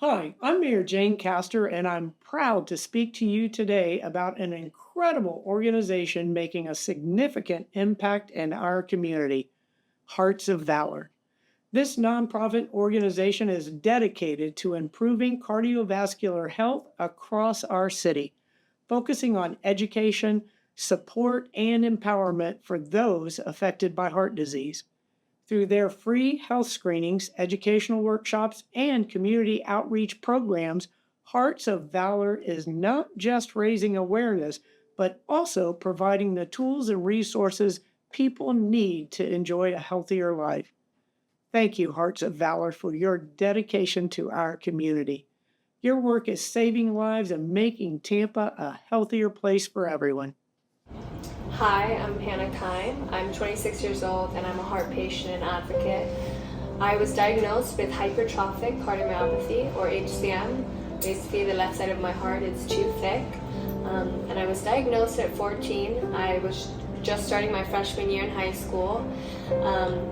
Hi, I'm Mayor Jane Castor, and I'm proud to speak to you today about an incredible organization making a significant impact in our community, Hearts of Valor. This nonprofit organization is dedicated to improving cardiovascular health across our city, focusing on education, support, and empowerment for those affected by heart disease. Through their free health screenings, educational workshops, and community outreach programs, Hearts of Valor is not just raising awareness, but also providing the tools and resources people need to enjoy a healthier life. Thank you, Hearts of Valor, for your dedication to our community. Your work is saving lives and making Tampa a healthier place for everyone. Hi, I'm Hannah Kime. I'm 26 years old and I'm a heart patient and advocate. I was diagnosed with hypertrophic cardiomyopathy, or HCM. Basically, the left side of my heart is too thick. And I was diagnosed at 14. I was just starting my freshman year in high school.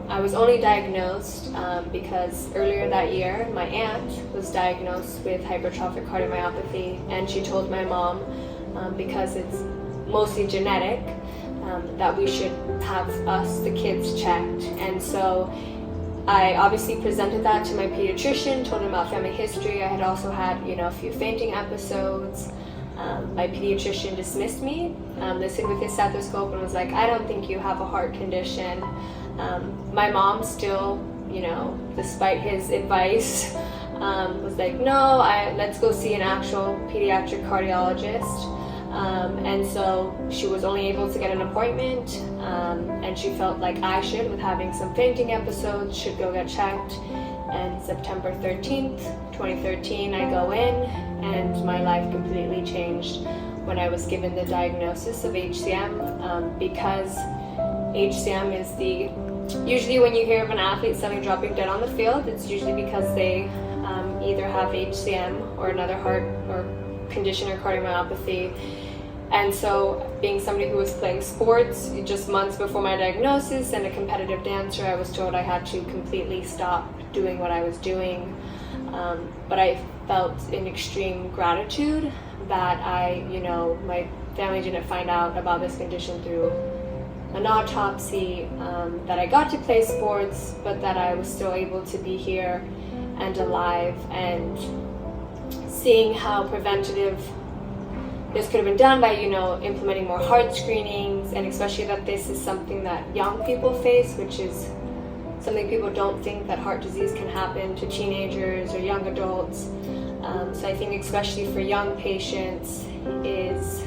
I was only diagnosed because earlier that year, my aunt was diagnosed with hypertrophic cardiomyopathy, and she told my mom, because it's mostly genetic, that we should have us, the kids, checked. And so I obviously presented that to my pediatrician, told him about family history. I had also had, a few fainting episodes. My pediatrician dismissed me, listened with his stethoscope, and was like, I don't think you have a heart condition. My mom still, despite his advice, was like, no, let's go see an actual pediatric cardiologist. And so she was only able to get an appointment, and she felt like I should, with having some fainting episodes, should go get checked. And September 13th, 2013, I go in, and my life completely changed when I was given the diagnosis of HCM, because HCM is usually when you hear of an athlete suddenly dropping dead on the field, it's usually because they either have HCM or another heart or condition or cardiomyopathy. And so, being somebody who was playing sports, just months before my diagnosis and a competitive dancer, I was told I had to completely stop doing what I was doing. But I felt in extreme gratitude that my family didn't find out about this condition through an autopsy, that I got to play sports, but that I was still able to be here and alive, and seeing how preventative this could have been done by, implementing more heart screenings, and especially that this is something that young people face, which is something people don't think, that heart disease can happen to teenagers or young adults. So I think especially for young patients is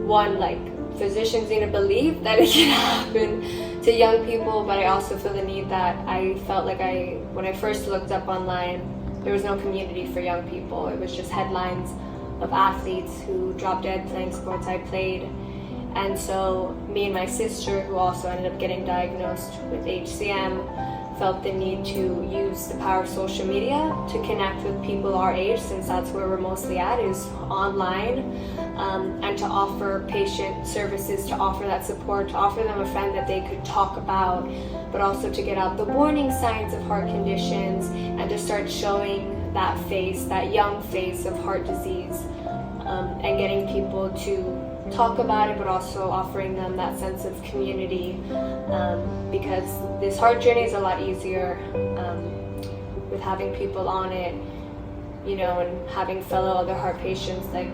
one, like, physicians need to believe that it can happen to young people, but I also feel the need that I felt like when I first looked up online, there was no community for young people. It was just headlines of athletes who dropped dead playing sports I played. And so me and my sister, who also ended up getting diagnosed with HCM, felt the need to use the power of social media to connect with people our age, since that's where we're mostly at, is online, and to offer patient services, to offer that support, to offer them a friend that they could talk about, but also to get out the warning signs of heart conditions and to start showing that face, that young face of heart disease, and getting people to talk about it, but also offering them that sense of community, because this heart journey is a lot easier with having people on it, and having fellow other heart patients like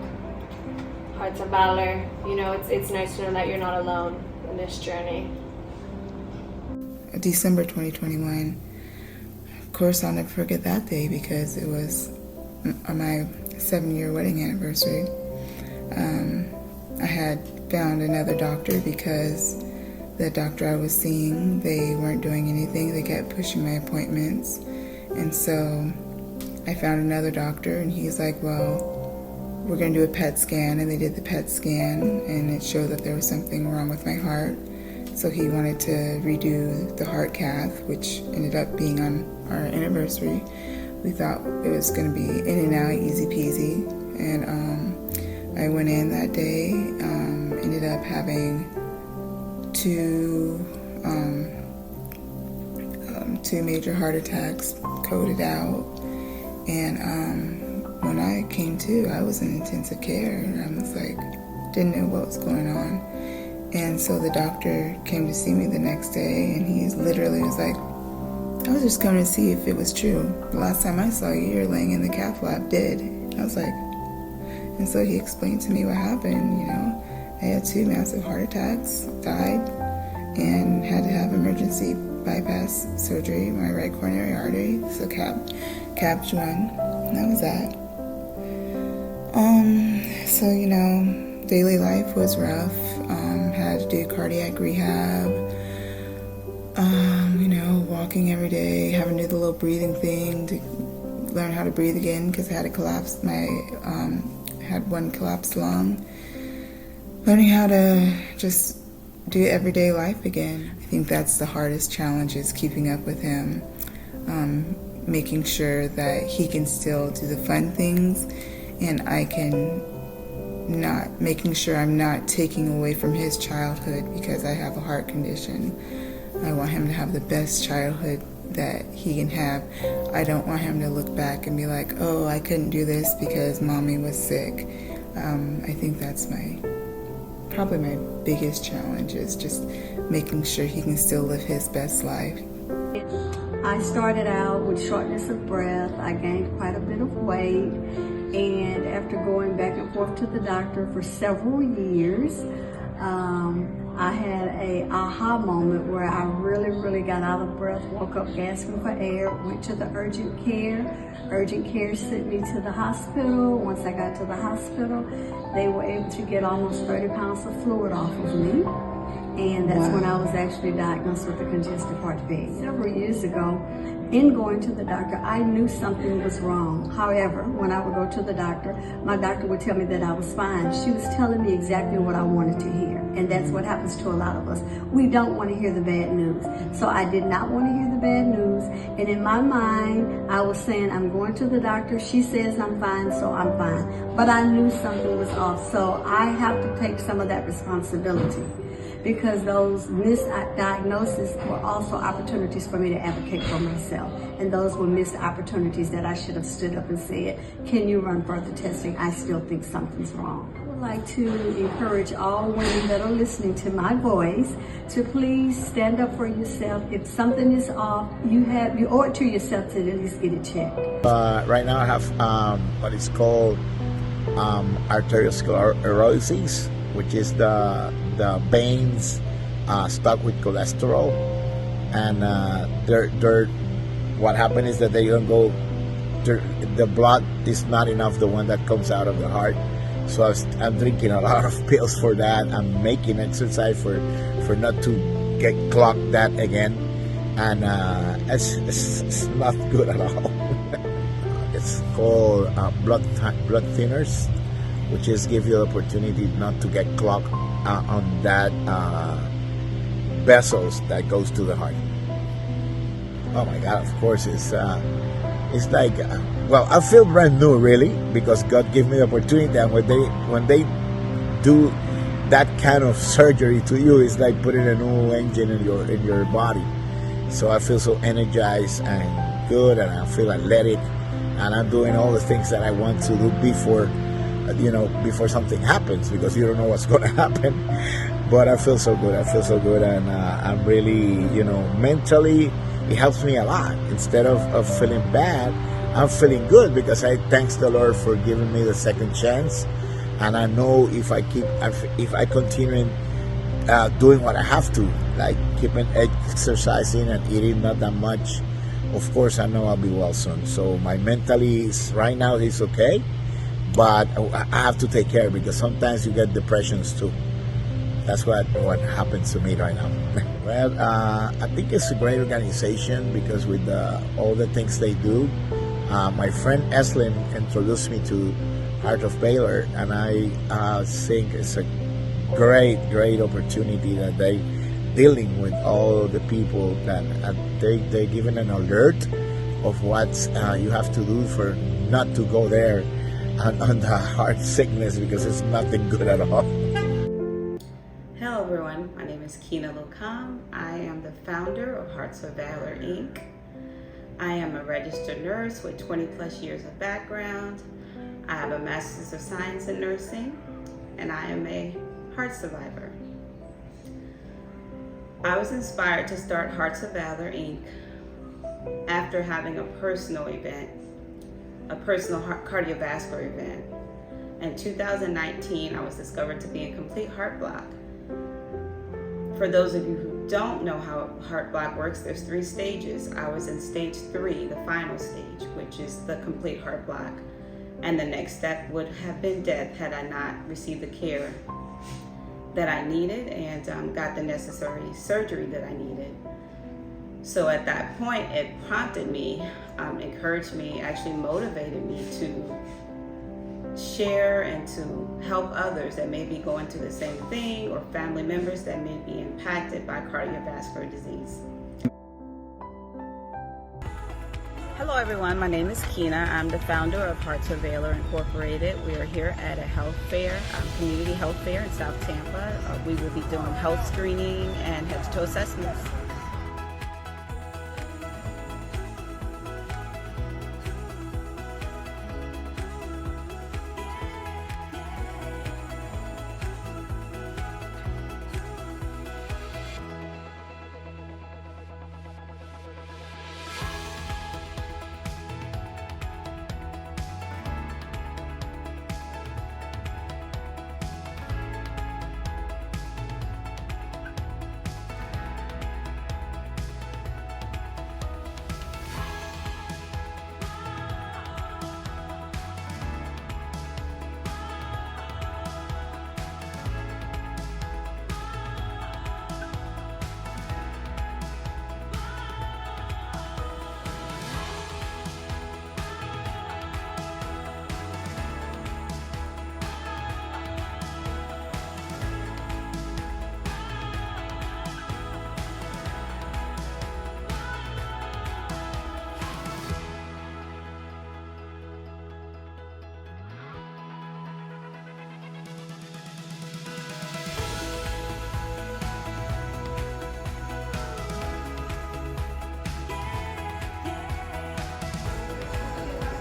Hearts of Valor. It's nice to know that you're not alone in this journey. December 2021. Of course, I'll never forget that day because it was my 7-year wedding anniversary. I had found another doctor because the doctor I was seeing, they weren't doing anything. They kept pushing my appointments. And so I found another doctor, and he's like, well, we're going to do a PET scan. And they did the PET scan, and it showed that there was something wrong with my heart. So he wanted to redo the heart cath, which ended up being on our anniversary. We thought it was going to be in and out, easy peasy. And I went in that day, ended up having two major heart attacks coded out, And when I came to, I was in intensive care, and I was like, didn't know what was going on. And so the doctor came to see me the next day, and he literally was like, I was just coming to see if it was true. The last time I saw you, you were laying in the cath lab dead. I was like, and so he explained to me what happened, you know. I had 2 massive heart attacks, died, and had to have emergency bypass surgery, my right coronary artery, so CABG 1, and that was that. So, you know, daily life was rough, had to do cardiac rehab, you know, walking every day, having to do the little breathing thing to learn how to breathe again, because I had a collapse, had 1 collapsed lung. Learning how to just do everyday life again. I think that's the hardest challenge, is keeping up with him, making sure that he can still do the fun things, and I can making sure I'm not taking away from his childhood because I have a heart condition. I want him to have the best childhood that he can have. I don't want him to look back and be like, oh, I couldn't do this because mommy was sick. I think that's probably my biggest challenge, is just making sure he can still live his best life. I started out with shortness of breath. I gained quite a bit of weight, and after going back and forth to the doctor for several years, I had a aha moment where I really got out of breath, woke up gasping for air, went to the urgent care. Urgent care sent me to the hospital. Once I got to the hospital, they were able to get almost 30 pounds of fluid off of me. And that's when I was actually diagnosed with a congestive heart failure. Several years ago, in going to the doctor, I knew something was wrong. However, when I would go to the doctor, my doctor would tell me that I was fine. She was telling me exactly what I wanted to hear. And that's what happens to a lot of us. We don't want to hear the bad news. So I did not want to hear the bad news. And in my mind, I was saying, I'm going to the doctor. She says I'm fine, so I'm fine. But I knew something was off. So I have to take some of that responsibility, because those misdiagnoses were also opportunities for me to advocate for myself. And those were missed opportunities that I should have stood up and said, can you run further testing? I still think something's wrong. I would like to encourage all women that are listening to my voice to please stand up for yourself. If something is off, you owe it to yourself to at least get it checked. Right now I have what is called arteriosclerosis, which is the veins stuck with cholesterol, and what happened is that they don't go, the blood is not enough, the one that comes out of the heart. So I'm drinking a lot of pills for that. I'm making exercise for not to get clogged that again, and it's not good at all. It's called blood thinners, which is give you the opportunity not to get clogged on that vessels that goes to the heart. Oh my God! Of course, it's like well, I feel brand new really, because God gave me the opportunity. And when they do that kind of surgery to you, it's like putting a new engine in your body. So I feel so energized and good, and I feel athletic, and I'm doing all the things that I want to do before something happens, because you don't know what's going to happen. But I feel so good. And I'm really, mentally, it helps me a lot. Instead of feeling bad, I'm feeling good, because I thanks the Lord for giving me the second chance. And I know if I continue doing what I have to, like keeping exercising and eating not that much, of course I know I'll be well soon. So my mentally right now is okay. But I have to take care, because sometimes you get depressions too. That's what happens to me right now. Well, I think it's a great organization, because with all the things they do, my friend Eslin introduced me to Heart of Baylor, and I think it's a great opportunity that they dealing with all the people that they're given an alert of what you have to do for not to go there on the heart sickness, because it's nothing good at all. Hello everyone, my name is Kina Lukam. I am the founder of Hearts of Valor Inc. I am a registered nurse with 20 plus years of background. I have a Master's of Science in Nursing, and I am a heart survivor. I was inspired to start Hearts of Valor, Inc. after having a personal cardiovascular event. In 2019, I was discovered to be a complete heart block. For those of you who don't know how heart block works, there's 3 stages. I was in stage 3, the final stage, which is the complete heart block. And the next step would have been death had I not received the care that I needed and got the necessary surgery that I needed. So at that point, it prompted me, encouraged me, actually motivated me to share and to help others that may be going through the same thing, or family members that may be impacted by cardiovascular disease. Hello everyone, my name is Kina. I'm the founder of Hearts of Valor Incorporated. We are here at a health fair, community health fair in South Tampa. We will be doing health screening and head-to-toe assessments.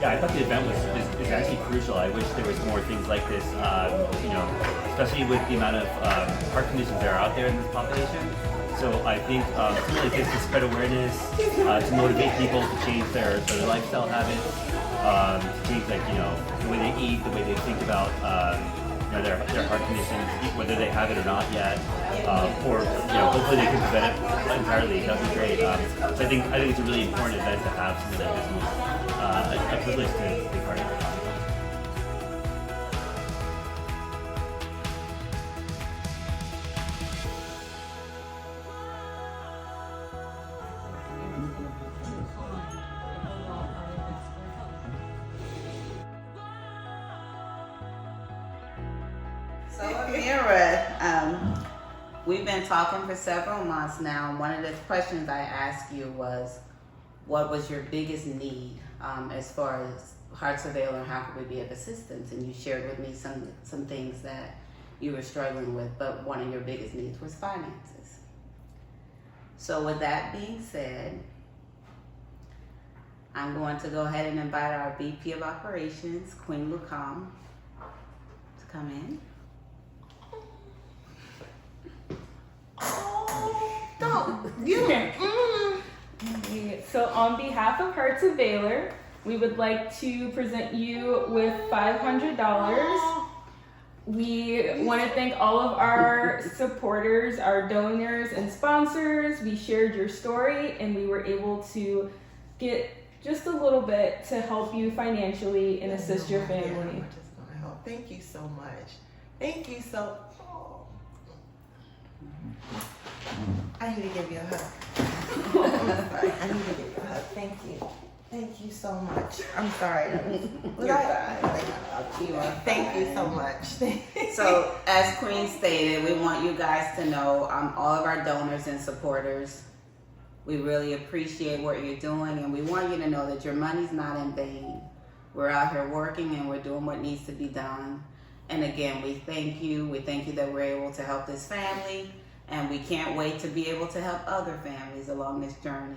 Yeah, I thought the event is actually crucial. I wish there was more things like this, especially with the amount of heart conditions that are out there in this population. So I think something like this to spread awareness, to motivate people to change their lifestyle habits, to change the way they eat, the way they think about their heart conditions, whether they have it or not yet, or hopefully they can prevent it entirely. That'd be great. So I think it's a really important event to have something like this. A privilege to be part of it. So Amira, we've been talking for several months now, and one of the questions I asked you was, what was your biggest need as far as Hearts of Valor and how could we be of assistance? And you shared with me some things that you were struggling with, but one of your biggest needs was finances. So with that being said, I'm going to go ahead and invite our VP of Operations, Queen Lucam, to come in. So on behalf of Hearts of Valor, we would like to present you with $500. We want to thank all of our supporters, our donors and sponsors. We shared your story and we were able to get just a little bit to help you financially and assist your family. Thank you so much. Thank you so much. I need to give you a hug. I'm sorry. I need to give you a hug. Thank you. Thank you so much. I'm sorry. Thank you so much. So, as Queen stated, we want you guys to know, all of our donors and supporters, we really appreciate what you're doing, and we want you to know that your money's not in vain. We're out here working and we're doing what needs to be done. And again, we thank you. We thank you that we're able to help this family, and we can't wait to be able to help other families along this journey.